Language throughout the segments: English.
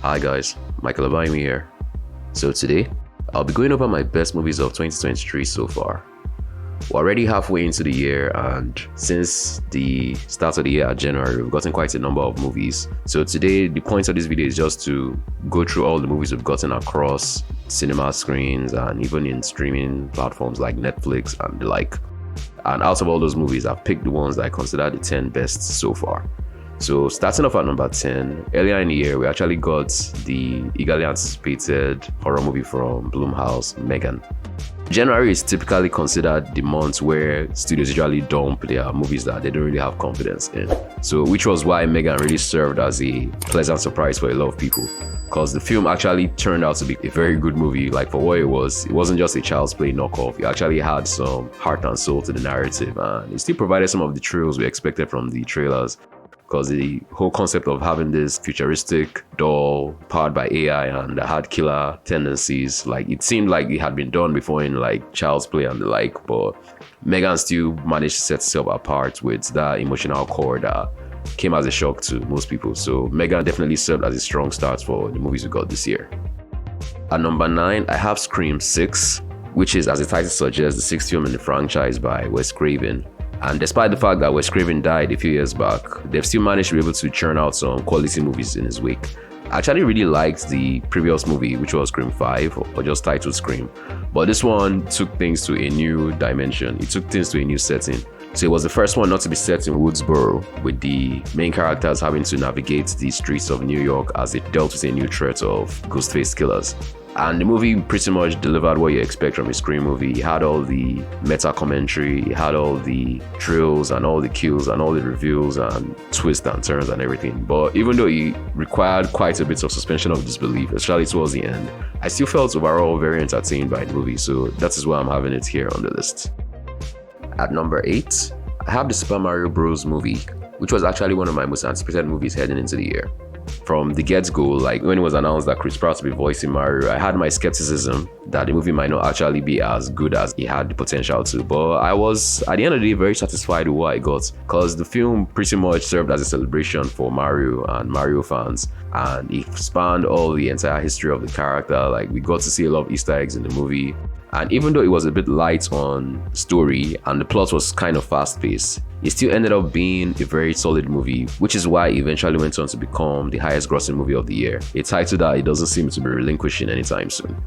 Hi guys, Michael Abaimi here. So today, I'll be going over my best movies of 2023 so far. We're already halfway into the year, and since the start of the year at January, we've gotten quite a number of movies. So today, the point of this video is just to go through all the movies we've gotten across cinema screens and even in streaming platforms like Netflix and the like. And out of all those movies, I've picked the ones that I consider the 10 best so far. So starting off at number 10, earlier in the year, we actually got the eagerly anticipated horror movie from Blumhouse, Megan. January is typically considered the month where studios usually dump their movies that they don't really have confidence in. So which was why Megan really served as a pleasant surprise for a lot of people, because the film actually turned out to be a very good movie. Like, for what it wasn't just a child's play knockoff. It actually had some heart and soul to the narrative, and it still provided some of the thrills we expected from the trailers. Because the whole concept of having this futuristic doll powered by AI and that had killer tendencies, like, it seemed like it had been done before in like Child's Play and the like, but Megan still managed to set itself apart with that emotional core that came as a shock to most people. So Megan definitely served as a strong start for the movies we got this year. At number 9, I have Scream 6, which is, as the title suggests, the sixth film in the franchise by Wes Craven. And despite the fact that Wes Craven died a few years back, they've still managed to be able to churn out some quality movies in his wake. I actually really liked the previous movie, which was Scream 5, or just titled Scream. But this one took things to a new dimension. It took things to a new setting. So it was the first one not to be set in Woodsboro, with the main characters having to navigate the streets of New York as they dealt with a new threat of Ghostface killers. And the movie pretty much delivered what you expect from a Scream movie. It had all the meta commentary, it had all the thrills and all the kills and all the reveals and twists and turns and everything. But even though it required quite a bit of suspension of disbelief, especially towards the end, I still felt overall very entertained by the movie. So that is why I'm having it here on the list. At number 8, I have the Super Mario Bros. Movie, which was actually one of my most anticipated movies heading into the year. From the get-go, like when it was announced that Chris Pratt would be voicing Mario, I had my skepticism that the movie might not actually be as good as it had the potential to. But I was, at the end of the day, very satisfied with what I got, because the film pretty much served as a celebration for Mario and Mario fans. And it spanned all the entire history of the character. Like, we got to see a lot of Easter eggs in the movie. And even though it was a bit light on story and the plot was kind of fast-paced, it still ended up being a very solid movie, which is why it eventually went on to become the highest grossing movie of the year, a title that it doesn't seem to be relinquishing anytime soon.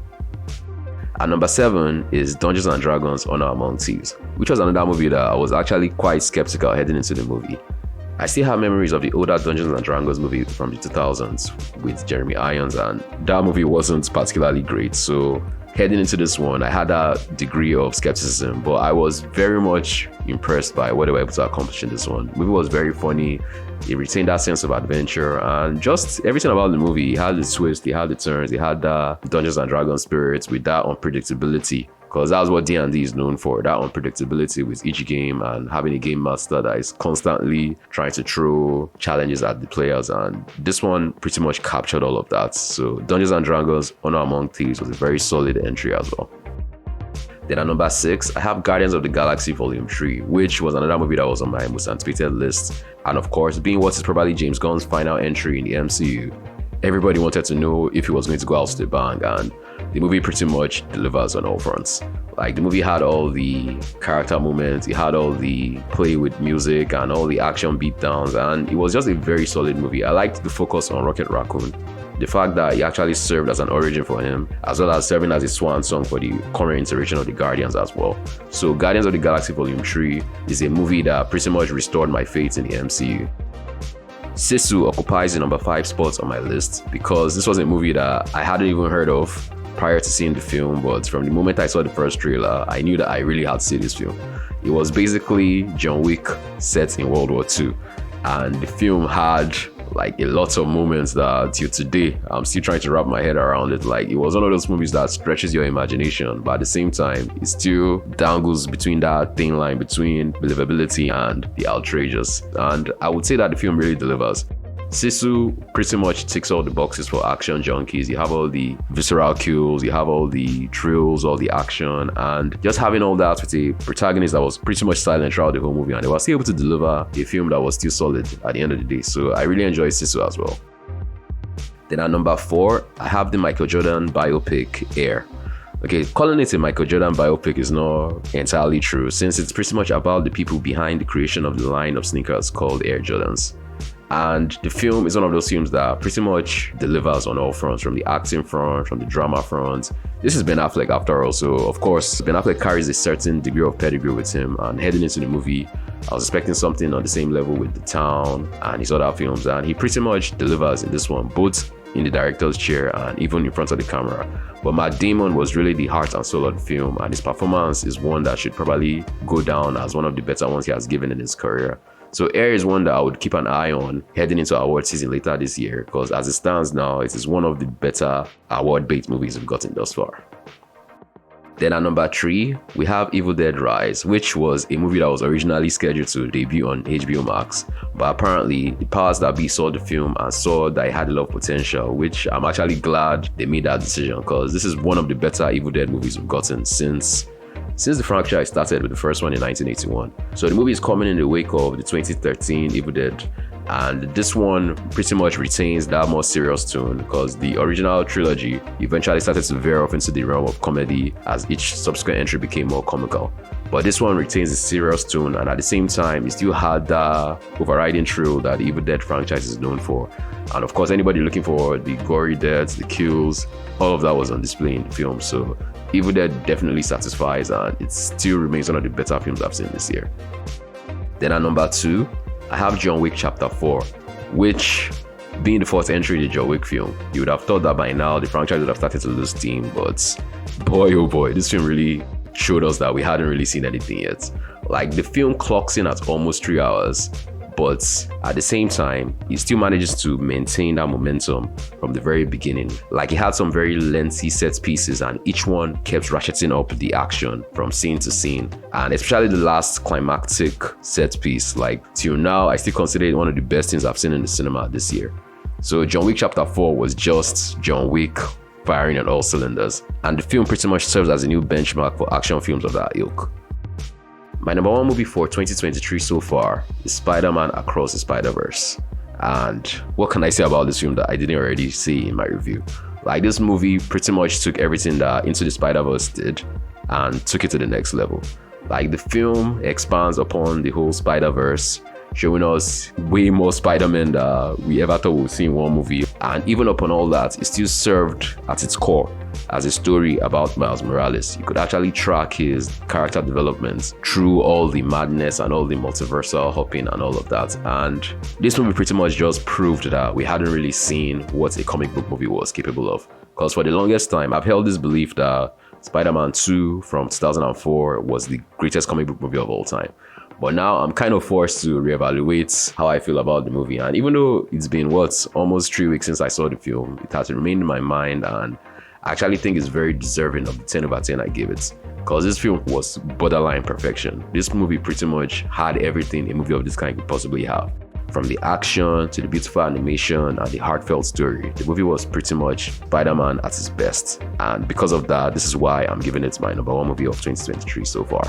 At number 7 is Dungeons & Dragons: Honor Among Thieves, which was another movie that I was actually quite skeptical heading into the movie. I still have memories of the older Dungeons & Dragons movie from the 2000s with Jeremy Irons, and that movie wasn't particularly great. So heading into this one, I had a degree of skepticism, but I was very much impressed by what they were able to accomplish in this one. The movie was very funny. It retained that sense of adventure, and just everything about the movie. It had the twist, it had the turns, it had the Dungeons & Dragons spirits with that unpredictability. Because that's what D&D is known for, that unpredictability with each game, and having a game master that is constantly trying to throw challenges at the players. And this one pretty much captured all of that. So Dungeons & Dragons: Honor Among Thieves was a very solid entry as well. Then at number 6, I have Guardians of the Galaxy Volume 3, which was another movie that was on my most anticipated list. And of course, being what is probably James Gunn's final entry in the MCU, everybody wanted to know if he was going to go out to the bang, and the movie pretty much delivers on all fronts. Like, the movie had all the character moments, it had all the play with music and all the action beatdowns, and it was just a very solid movie. I liked the focus on Rocket Raccoon. The fact that it actually served as an origin for him, as well as serving as a swan song for the current iteration of the Guardians as well. So Guardians of the Galaxy Volume 3 is a movie that pretty much restored my faith in the MCU. Sisu occupies the number 5 spot on my list because this was a movie that I hadn't even heard of prior to seeing the film, but from the moment I saw the first trailer, I knew that I really had to see this film. It was basically John Wick set in World War II, and the film had like a lot of moments that till today I'm still trying to wrap my head around it. Like, it was one of those movies that stretches your imagination, but at the same time it still dangles between that thin line between believability and the outrageous, and I would say that the film really delivers. Sisu pretty much ticks all the boxes for action junkies. You have all the visceral kills, you have all the thrills, all the action, and just having all that with a protagonist that was pretty much silent throughout the whole movie, and they were still able to deliver a film that was still solid at the end of the day. So I really enjoyed Sisu as well. Then at number 4, I have the Michael Jordan biopic Air. Okay, calling it a Michael Jordan biopic is not entirely true, since it's pretty much about the people behind the creation of the line of sneakers called Air Jordans. And the film is one of those films that pretty much delivers on all fronts, from the acting front, from the drama front. This is Ben Affleck after all, so of course Ben Affleck carries a certain degree of pedigree with him, and heading into the movie I was expecting something on the same level with The Town and his other films, and he pretty much delivers in this one, both in the director's chair and even in front of the camera. But Matt Damon was really the heart and soul of the film, and his performance is one that should probably go down as one of the better ones he has given in his career. So Air is one that I would keep an eye on heading into award season later this year, because as it stands now, it is one of the better award bait movies we've gotten thus far. Then at number 3, we have Evil Dead Rise, which was a movie that was originally scheduled to debut on HBO Max. But apparently, the powers that be saw the film and saw that it had a lot of potential, which I'm actually glad they made that decision, because this is one of the better Evil Dead movies we've gotten since the franchise started with the first one in 1981. So the movie is coming in the wake of the 2013 Evil Dead, and this one pretty much retains that more serious tone, because the original trilogy eventually started to veer off into the realm of comedy as each subsequent entry became more comical. But this one retains a serious tone, and at the same time it still had that overriding thrill that the Evil Dead franchise is known for. And of course, anybody looking for the gory deaths, the kills, all of that was on display in the film. So Evil Dead definitely satisfies, and it still remains one of the better films I've seen this year. Then at number 2, I have John Wick Chapter 4, which, being the fourth entry in the John Wick film, you would have thought that by now the franchise would have started to lose steam, but boy oh boy, this film really showed us that we hadn't really seen anything yet. Like, the film clocks in at almost 3 hours, but at the same time, it still manages to maintain that momentum from the very beginning. Like, it had some very lengthy set pieces, and each one kept ratcheting up the action from scene to scene. And especially the last climactic set piece, like, till now, I still consider it one of the best things I've seen in the cinema this year. So John Wick Chapter 4 was just John Wick firing on all cylinders, and the film pretty much serves as a new benchmark for action films of that ilk. My number 1 movie for 2023 so far is Spider-Man Across the SpiderVerse. And what can I say about this film that I didn't already see in my review? Like, this movie pretty much took everything that Into the Spider-Verse did and took it to the next level. Like, the film expands upon the whole Spider-Verse, showing us way more Spider-Man than we ever thought we would see in one movie. And even upon all that, it still served at its core as a story about Miles Morales. You could actually track his character development through all the madness and all the multiversal hopping and all of that. And this movie pretty much just proved that we hadn't really seen what a comic book movie was capable of. Because for the longest time, I've held this belief that Spider-Man 2 from 2004 was the greatest comic book movie of all time. But now I'm kind of forced to reevaluate how I feel about the movie. And even though it's been, almost 3 weeks since I saw the film, it has remained in my mind, and I actually think it's very deserving of the 10 over 10 I gave it. Because this film was borderline perfection. This movie pretty much had everything a movie of this kind could possibly have. From the action to the beautiful animation and the heartfelt story, the movie was pretty much Spider-Man at its best. And because of that, this is why I'm giving it my number 1 movie of 2023 so far.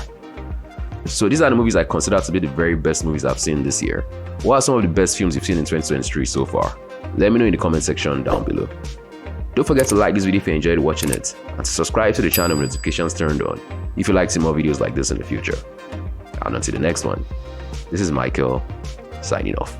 So these are the movies I consider to be the very best movies I've seen this year. What are some of the best films you've seen in 2023 so far? Let me know in the comment section down below. Don't forget to like this video if you enjoyed watching it, and to subscribe to the channel with notifications turned on if you'd like to see more videos like this in the future. And until the next one, this is Michael, signing off.